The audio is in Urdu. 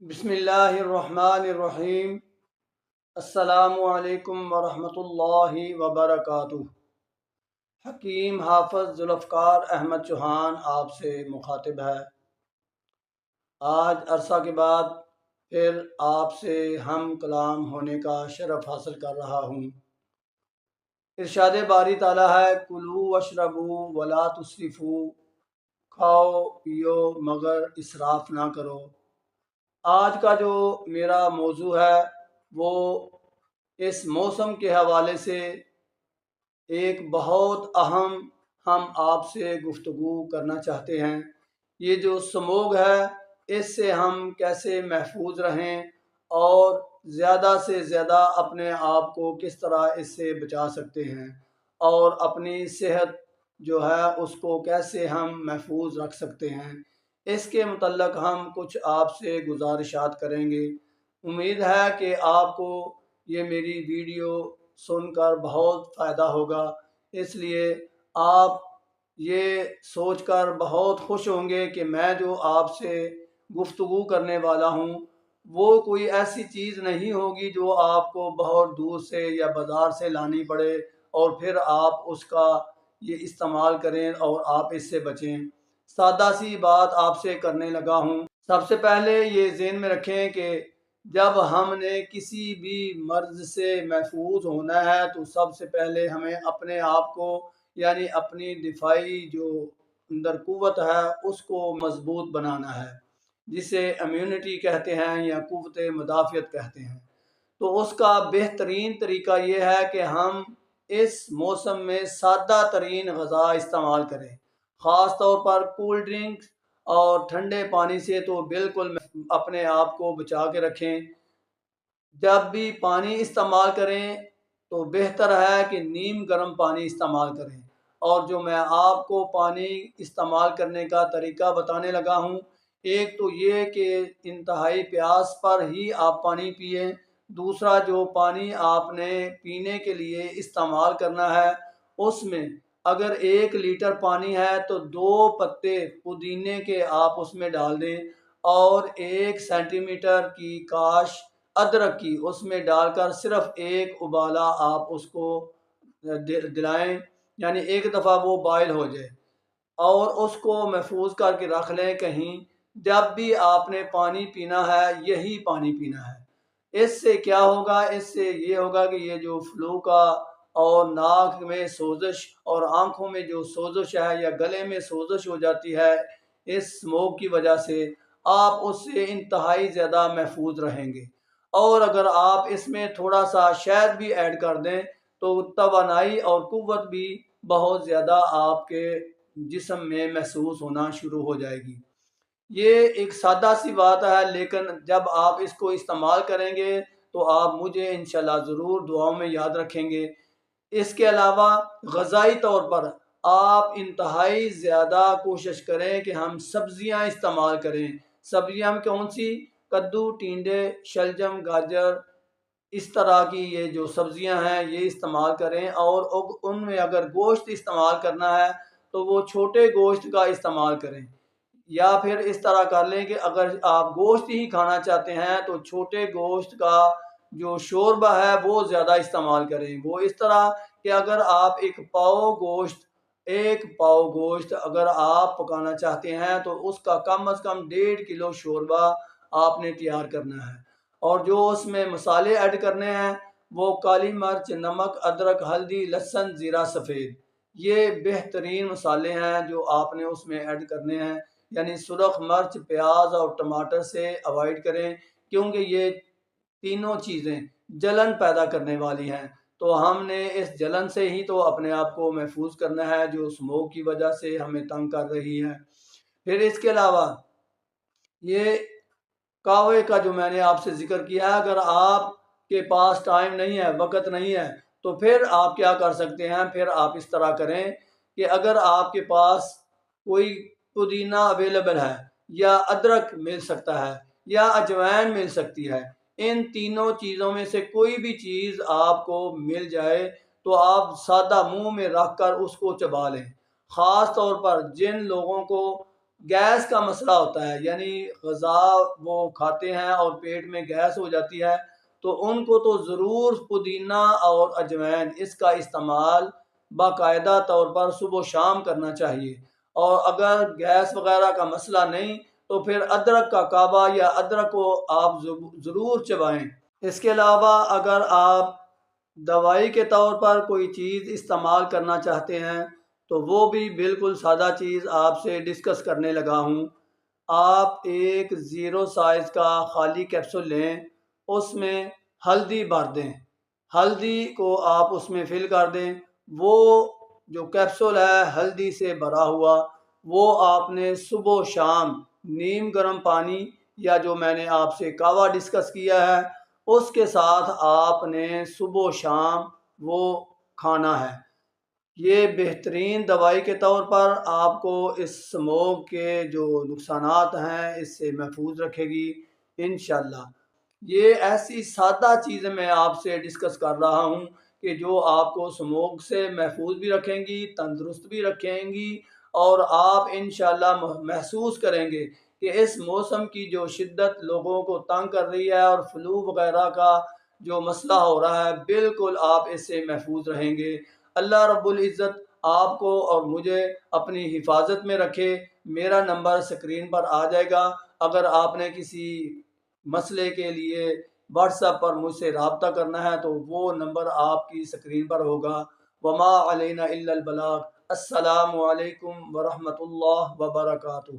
بسم اللہ الرحمن الرحیم۔ السلام علیکم ورحمۃ اللہ وبرکاتہ۔ حکیم حافظ ذوالفقار احمد چوہان آپ سے مخاطب ہے۔ آج عرصہ کے بعد پھر آپ سے ہم کلام ہونے کا شرف حاصل کر رہا ہوں۔ ارشاد باری تعالیٰ ہے، کلوا واشربوا ولا تسرفوا، کھاؤ پیو مگر اسراف نہ کرو۔ آج کا جو میرا موضوع ہے وہ اس موسم کے حوالے سے ایک بہت اہم ہم آپ سے گفتگو کرنا چاہتے ہیں۔ یہ جو سموگ ہے اس سے ہم کیسے محفوظ رہیں اور زیادہ سے زیادہ اپنے آپ کو کس طرح اس سے بچا سکتے ہیں اور اپنی صحت جو ہے اس کو کیسے ہم محفوظ رکھ سکتے ہیں، اس کے متعلق ہم کچھ آپ سے گزارشات کریں گے۔ امید ہے کہ آپ کو یہ میری ویڈیو سن کر بہت فائدہ ہوگا، اس لیے آپ یہ سوچ کر بہت خوش ہوں گے کہ میں جو آپ سے گفتگو کرنے والا ہوں وہ کوئی ایسی چیز نہیں ہوگی جو آپ کو بہت دور سے یا بازار سے لانی پڑے اور پھر آپ اس کا یہ استعمال کریں اور آپ اس سے بچیں۔ سادہ سی بات آپ سے کرنے لگا ہوں۔ سب سے پہلے یہ ذہن میں رکھیں کہ جب ہم نے کسی بھی مرض سے محفوظ ہونا ہے تو سب سے پہلے ہمیں اپنے آپ کو یعنی اپنی دفاعی جو اندر قوت ہے اس کو مضبوط بنانا ہے، جسے امیونٹی کہتے ہیں یا قوت مدافعت کہتے ہیں۔ تو اس کا بہترین طریقہ یہ ہے کہ ہم اس موسم میں سادہ ترین غذا استعمال کریں، خاص طور پر کول ڈرنکس اور ٹھنڈے پانی سے تو بالکل اپنے آپ کو بچا کے رکھیں۔ جب بھی پانی استعمال کریں تو بہتر ہے کہ نیم گرم پانی استعمال کریں۔ اور جو میں آپ کو پانی استعمال کرنے کا طریقہ بتانے لگا ہوں، ایک تو یہ کہ انتہائی پیاس پر ہی آپ پانی پئیں۔ دوسرا، جو پانی آپ نے پینے کے لیے استعمال کرنا ہے اس میں اگر 1 لیٹر پانی ہے تو 2 پتے پودینے کے آپ اس میں ڈال دیں اور 1 سینٹی میٹر کی کاش ادرک کی اس میں ڈال کر صرف 1 ابالا آپ اس کو دلائیں، یعنی 1 دفعہ وہ بائل ہو جائے اور اس کو محفوظ کر کے رکھ لیں کہیں۔ جب بھی آپ نے پانی پینا ہے یہی پانی پینا ہے۔ اس سے کیا ہوگا؟ اس سے یہ ہوگا کہ یہ جو فلو کا اور ناک میں سوزش اور آنکھوں میں جو سوزش ہے یا گلے میں سوزش ہو جاتی ہے اس اسموک کی وجہ سے، آپ اس سے انتہائی زیادہ محفوظ رہیں گے۔ اور اگر آپ اس میں تھوڑا سا شہد بھی ایڈ کر دیں تو توانائی اور قوت بھی بہت زیادہ آپ کے جسم میں محسوس ہونا شروع ہو جائے گی۔ یہ ایک سادہ سی بات ہے، لیکن جب آپ اس کو استعمال کریں گے تو آپ مجھے انشاءاللہ ضرور دعاؤں میں یاد رکھیں گے۔ اس کے علاوہ غذائی طور پر آپ انتہائی زیادہ کوشش کریں کہ ہم سبزیاں استعمال کریں۔ سبزیاں کون سی؟ کدو، ٹینڈے، شلجم، گاجر، اس طرح کی یہ جو سبزیاں ہیں یہ استعمال کریں۔ اور ان میں اگر گوشت استعمال کرنا ہے تو وہ چھوٹے گوشت کا استعمال کریں، یا پھر اس طرح کر لیں کہ اگر آپ گوشت ہی کھانا چاہتے ہیں تو چھوٹے گوشت کا جو شوربہ ہے وہ زیادہ استعمال کریں۔ وہ اس طرح کہ اگر آپ 1 پاؤ گوشت اگر آپ پکانا چاہتے ہیں تو اس کا کم از کم 1.5 کلو شوربہ آپ نے تیار کرنا ہے، اور جو اس میں مسالے ایڈ کرنے ہیں وہ کالی مرچ، نمک، ادرک، ہلدی، لہسن، زیرہ سفید، یہ بہترین مسالے ہیں جو آپ نے اس میں ایڈ کرنے ہیں۔ یعنی سرخ مرچ، پیاز اور ٹماٹر سے اوائڈ کریں کیونکہ یہ تینوں چیزیں جلن پیدا کرنے والی ہیں، تو ہم نے اس جلن سے ہی تو اپنے آپ کو محفوظ کرنا ہے جو اسموک کی وجہ سے ہمیں تنگ کر رہی ہے۔ پھر اس کے علاوہ یہ قہوے کا جو میں نے آپ سے ذکر کیا ہے، اگر آپ کے پاس ٹائم نہیں ہے، وقت نہیں ہے، تو پھر آپ کیا کر سکتے ہیں؟ پھر آپ اس طرح کریں کہ اگر آپ کے پاس کوئی پودینہ اویلیبل ہے یا ادرک مل سکتا ہے یا اجوائن مل سکتی ہے، ان تینوں چیزوں میں سے کوئی بھی چیز آپ کو مل جائے تو آپ سادہ منہ میں رکھ کر اس کو چبا لیں۔ خاص طور پر جن لوگوں کو گیس کا مسئلہ ہوتا ہے، یعنی غذا وہ کھاتے ہیں اور پیٹ میں گیس ہو جاتی ہے، تو ان کو تو ضرور پودینہ اور اجوائن اس کا استعمال باقاعدہ طور پر صبح و شام کرنا چاہیے۔ اور اگر گیس وغیرہ کا مسئلہ نہیں تو پھر ادرک کا کعبہ یا ادرک کو آپ ضرور چبائیں۔ اس کے علاوہ اگر آپ دوائی کے طور پر کوئی چیز استعمال کرنا چاہتے ہیں تو وہ بھی بالکل سادہ چیز آپ سے ڈسکس کرنے لگا ہوں۔ آپ ایک 0 سائز کا خالی کیپسول لیں، اس میں ہلدی بھر دیں، ہلدی کو آپ اس میں فل کر دیں۔ وہ جو کیپسول ہے ہلدی سے بھرا ہوا، وہ آپ نے صبح و شام نیم گرم پانی یا جو میں نے آپ سے کہوا ڈسکس کیا ہے اس کے ساتھ آپ نے صبح و شام وہ کھانا ہے۔ یہ بہترین دوائی کے طور پر آپ کو اس اسموک کے جو نقصانات ہیں اس سے محفوظ رکھے گی انشاءاللہ۔ یہ ایسی سادہ چیزیں میں آپ سے ڈسکس کر رہا ہوں کہ جو آپ کو اسموک سے محفوظ بھی رکھیں گی، تندرست بھی رکھیں گی، اور آپ انشاءاللہ محسوس کریں گے کہ اس موسم کی جو شدت لوگوں کو تنگ کر رہی ہے اور فلو وغیرہ کا جو مسئلہ ہو رہا ہے بالکل آپ اس سے محفوظ رہیں گے۔ اللہ رب العزت آپ کو اور مجھے اپنی حفاظت میں رکھے۔ میرا نمبر سکرین پر آ جائے گا، اگر آپ نے کسی مسئلے کے لیے واٹس ایپ پر مجھ سے رابطہ کرنا ہے تو وہ نمبر آپ کی سکرین پر ہوگا۔ وما علینا الا البلاغ۔ السلام علیکم ورحمۃ اللہ وبرکاتہ۔